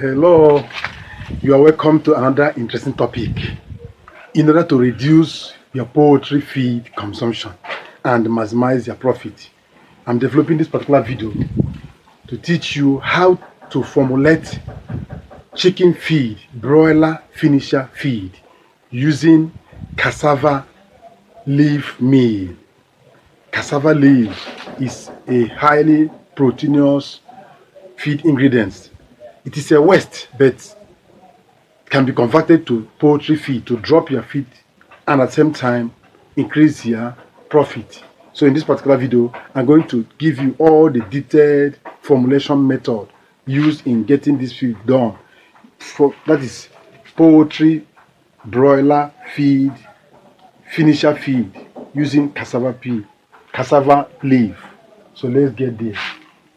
Hello, you are welcome to another interesting topic. In order to reduce your poultry feed consumption and maximize your profit, I'm developing this particular video to teach you how to formulate chicken feed, broiler finisher feed using cassava leaf meal. Cassava leaf is a highly proteinous feed ingredient. It is a waste, but can be converted to poultry feed to drop your feed and at the same time increase your profit. So in this particular video, I'm going to give you all the detailed formulation method used in getting this feed done. That is poultry broiler feed, finisher feed using cassava leaf. So let's get there.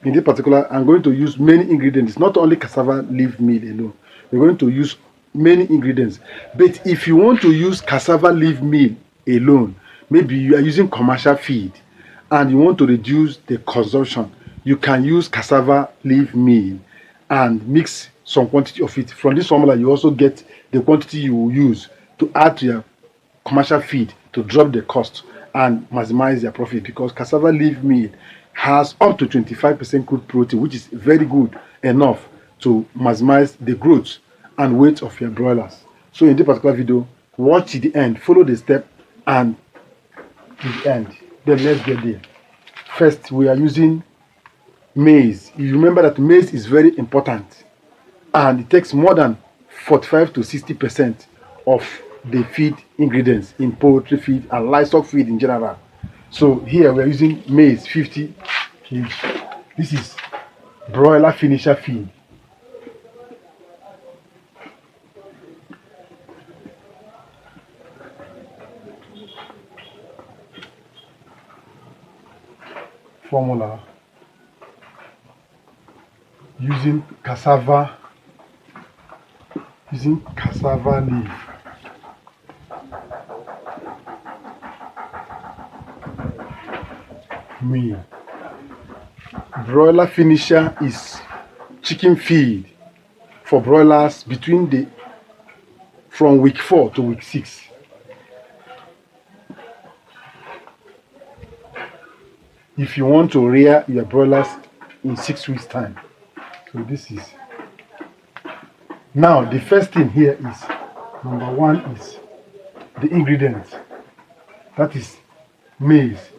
In this particular, I'm going to use many ingredients, not only cassava leaf meal alone. We're going to use many ingredients. But if you want to use cassava leaf meal alone, maybe you are using commercial feed and you want to reduce the consumption, you can use cassava leaf meal and mix some quantity of it. From this formula, you also get the quantity you will use to add to your commercial feed to drop the cost and maximize your profit, because cassava leaf meal has up to 25% crude protein, which is very good enough to maximize the growth and weight of your broilers. So in this particular video, watch to the end, follow the step and to the end. Then let's get there. First, we are using maize. You remember that maize is very important and it takes more than 45 to 60% of the feed ingredients in poultry feed and livestock feed in general. So here we are using maize 50 kg. This is broiler finisher feed. Formula using cassava leaf. Meal. Broiler finisher is chicken feed for broilers from week 4 to week 6. If you want to rear your broilers in 6 weeks time. So this is now the first thing here is number 1 is the ingredients. That is maize.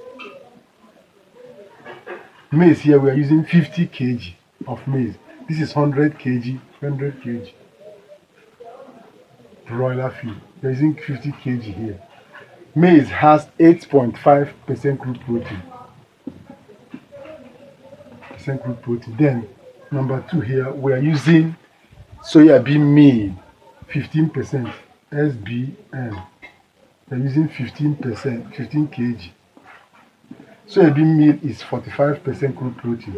Maize here we are using 50 kg of maize. This is 100 kg broiler feed. We are using 50 kg here. Maize has 8.5% crude protein. Then number 2 here we are using soya bean meal 15% SBM. We are using 15 kg. Soya bean meal is 45% crude protein.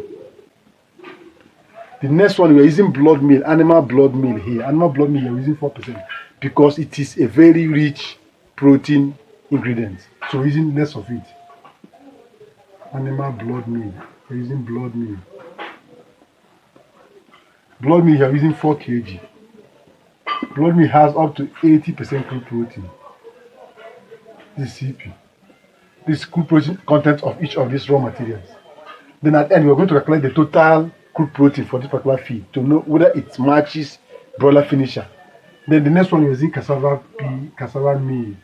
The next one we are using blood meal, animal blood meal here. Animal blood meal we are using 4% because it is a very rich protein ingredient. So we're using less of it. Animal blood meal. We're using blood meal. Blood meal we are using 4 kg. Blood meal has up to 80% crude protein. This is CP. This crude protein content of each of these raw materials. Then at the end, we're going to calculate the total crude protein for this particular feed to know whether it matches broiler finisher. Then the next one we're using cassava leaf meal.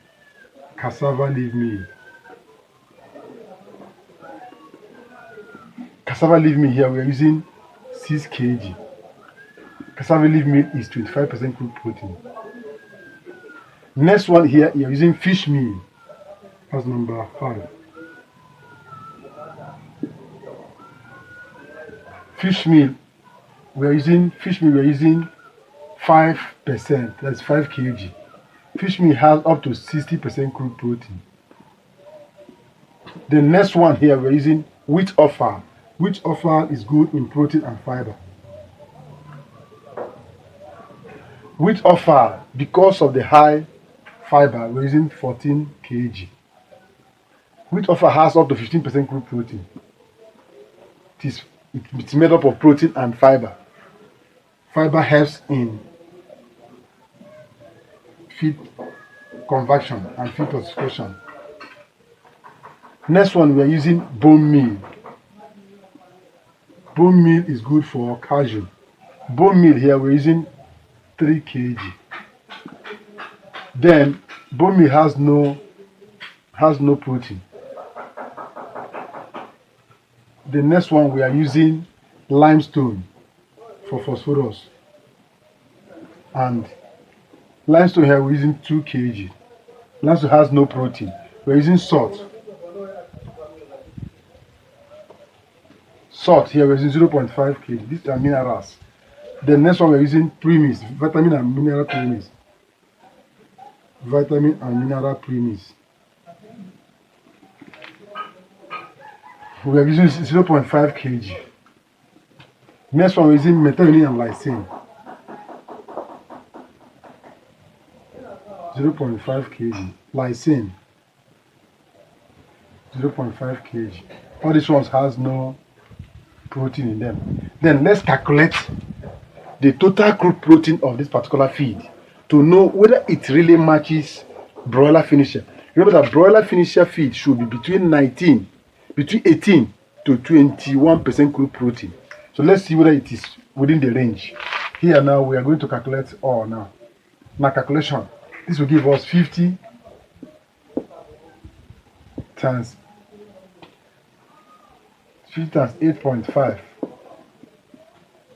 Cassava leaf meal here we're using 6 kg. Cassava leaf meal is 25% crude protein. Next one here you're using fish meal. That's number 5. Fish meal we are using 5%. That's 5 kg. Fish meal has up to 60% crude protein. The next one here we're using wheat offal. Wheat offal is good in protein and fiber. Wheat offal, because of the high fiber, we're using 14 kg. Wheat offal has up to 15% crude protein. It's made up of protein and fiber. Fiber helps in feed conversion and feed classification. Next one, we are using bone meal. Bone meal is good for calcium. Bone meal here we're using 3 kg. Then bone meal has no protein. The next one, we are using limestone for phosphorus. And limestone here we're using 2 kg. Limestone has no protein. We're using salt. Salt here we're using 0.5 kg. These are minerals. The next one we're using premix, vitamin and mineral premix. Vitamin and mineral premix. We are using 0.5 kg. Next one we're using methionine and lysine. 0.5 kg. Lysine. 0.5 kg. All these ones has no protein in them. Then let's calculate the total crude protein of this particular feed to know whether it really matches broiler finisher. Remember that broiler finisher feed should be between 18 to 21% crude protein. So let's see whether it is within the range. Here now we are going to calculate all now. Now calculation. This will give us 50 times 8.5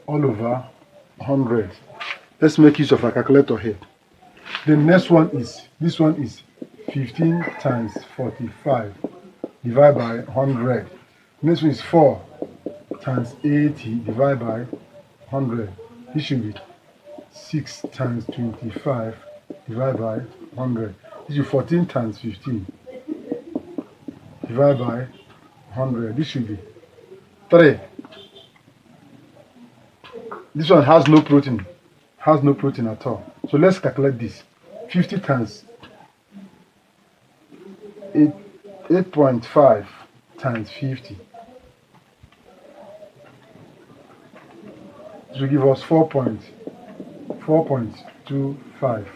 all over 100. Let's make use of a calculator here. The next one is, this one is 15 times 45 divided by 100. Next one is 4 times 80 divided by 100. This should be 6 times 25 divided by 100. This is 14 times 15 divided by 100. This should be 3. This one has no protein. Has no protein at all. So let's calculate this. 50 times 8.5 times 50. This will give us 4.25.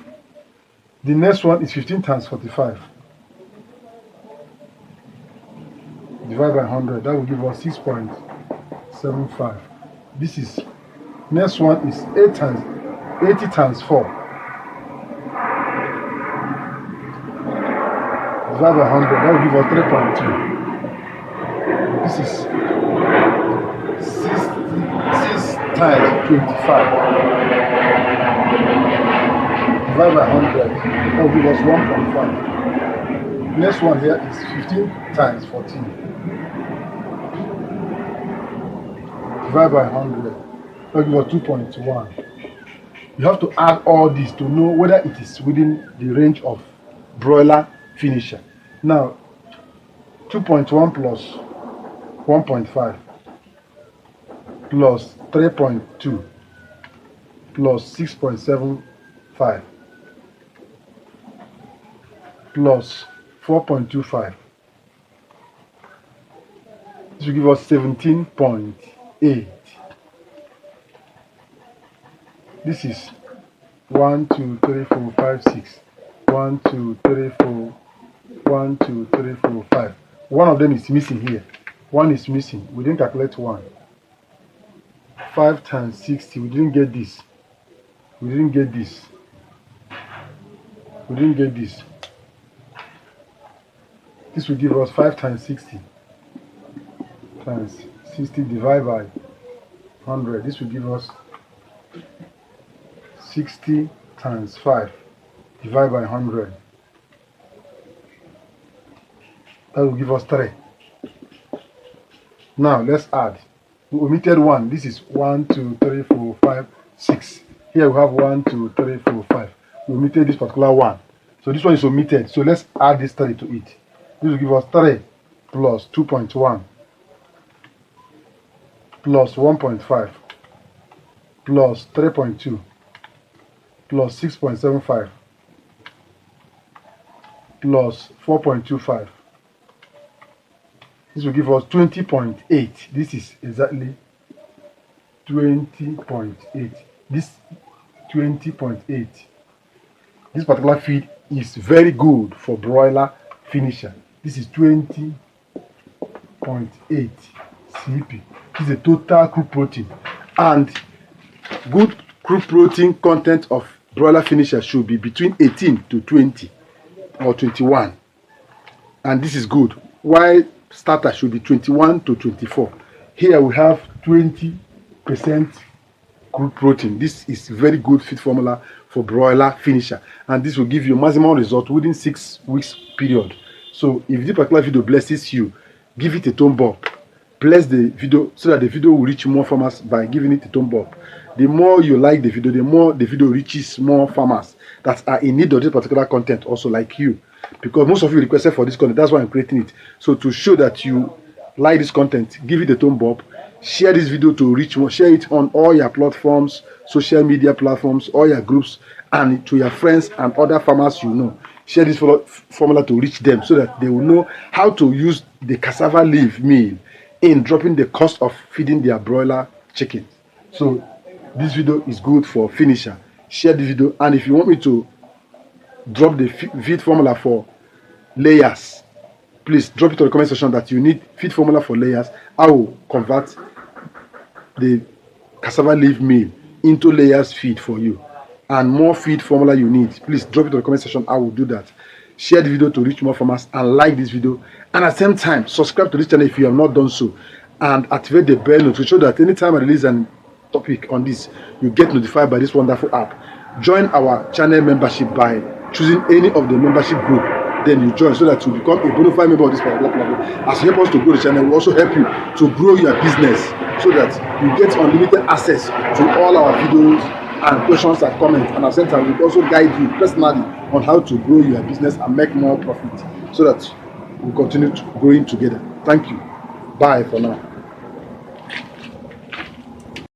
The next one is 15 times 45 divided by 100. That will give us 6.75. This is, next one is 80 times 4 divided by 100. That will give us 3.2. This is 6 times 25 divided by 100. That will give us 1.5. Next one here is 15 times 14 divided by 100. That will give us 2.1. You have to add all this to know whether it is within the range of broiler finisher. Now, 2.1 plus 1.5 plus 3.2 plus 6.75 plus 4.25. This will give us 17.8. This is 1, 2, 3, 4, 5, 6. 1, 2, 3, 4. 1, 2, 3, 4, 5. One of them is missing here. One is missing. We didn't calculate one. 5 times 60. We didn't get this. We didn't get this. We didn't get this. This will give us 5 times 60 times 60 divided by 100. This will give us 60 times 5 divided by 100. That will give us 3. Now let's add. We omitted 1. This is 1, 2, 3, 4, 5, 6. Here we have 1, 2, 3, 4, 5. We omitted this particular one. So this one is omitted. So let's add this 3 to it. This will give us 3 plus 2.1 plus 1.5 plus 3.2 plus 6.75 plus 4.25. This will give us 20.8. This is exactly 20.8. this 20.8. This particular feed is very good for broiler finisher. This is 20.8 CP. This is a total crude protein, and good crude protein content of broiler finisher should be between 18 to 20 or 21, and this is good. While starter should be 21 to 24. Here we have 20% crude protein. This is very good feed formula for broiler finisher, and this will give you maximum result within 6 weeks period. So if this particular video blesses you, give it a thumb up. Bless the video so that the video will reach more farmers by giving it a thumb up. The more you like the video, the more the video reaches more farmers that are in need of this particular content, also like you, because most of you requested for this content. That's why I'm creating it. So to show that you like this content, give it a thumb up. Share this video to reach more. Share it on all your platforms, social media platforms, all your groups, and to your friends and other farmers you know. Share this formula to reach them so that they will know how to use the cassava leaf meal in dropping the cost of feeding their broiler chicken. So this video is good for finisher. Share the video, and if you want me to drop the feed formula for layers, please drop it to the comment section that you need feed formula for layers. I will convert the cassava leaf meal into layers feed for you, and more feed formula you need, please drop it to the comment section. I will do that. Share the video to reach more farmers, and like this video, and at the same time subscribe to this channel if you have not done so, and activate the bell notification so that anytime I release an topic on this, you get notified by this wonderful app. Join our channel membership by choosing any of the membership group, then you join so that you become a bona fide member of this particular platform. As you help us to grow the channel, we also help you to grow your business so that you get unlimited access to all our videos and questions and comments, and at the same time we also guide you personally on how to grow your business and make more profit so that we continue growing together. Thank you. Bye for now.